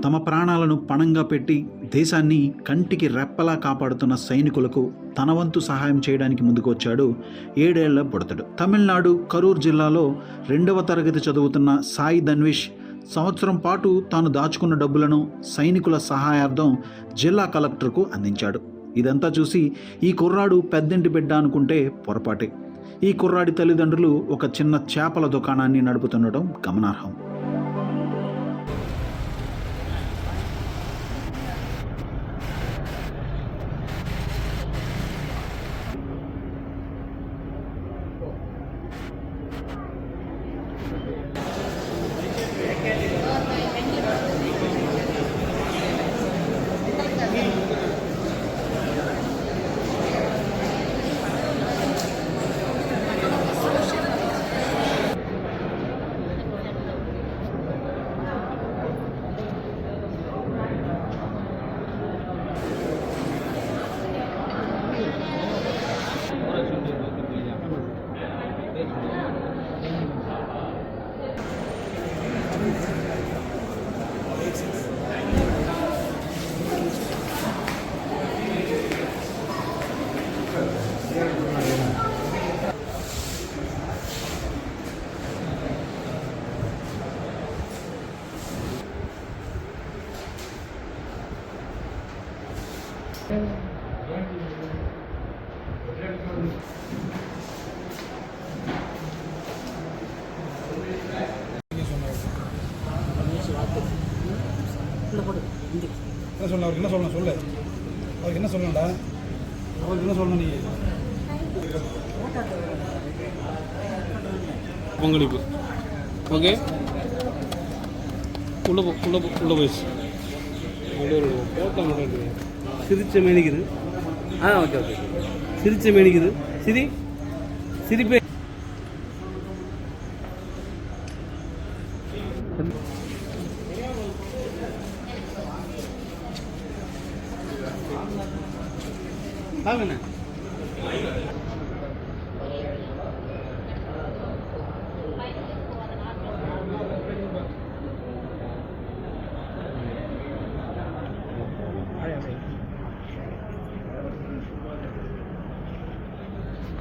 తమ ప్రాణాలను పణంగా పెట్టి దేశాన్ని కంటికి రెప్పలా కాపాడుతున్న సైనికులకు తన వంతు సహాయం చేయడానికి ముందుకు వచ్చాడు 7 ఏళ్ల బుడతడు. తమిళనాడు కరూర్ జిల్లాలో 2వ తరగతి చదువుతున్న సాయి ధన్విష్ సంవత్సరం పాటు తాను దాచుకున్న డబ్బులను సైనికుల సహాయార్థం జిల్లా కలెక్టర్కు అందించాడు. ఇదంతా చూసి ఈ కుర్రాడు పెద్దింటి బిడ్డ అనుకుంటే పొరపాటే. ఈ కుర్రాడి తల్లిదండ్రులు ఒక చిన్న చేపల దుకాణాన్ని నడుపుతుండటం గమనార్హం. அவருக்கு என்ன சொல்லணும் சொல்லு. அவருக்கு என்ன சொல்லணும்டா, அவருக்கு என்ன சொல்லணும் நீ? பங்களிப்பு ஓகே. உள்ள போயிடுச்சு. போட்டோ மட்டும் சிரிச்ச மேனிக்குது. Okay okay. சிரிச்ச மேனிக்குது. சிரிப்பே வாங்கண்ணே.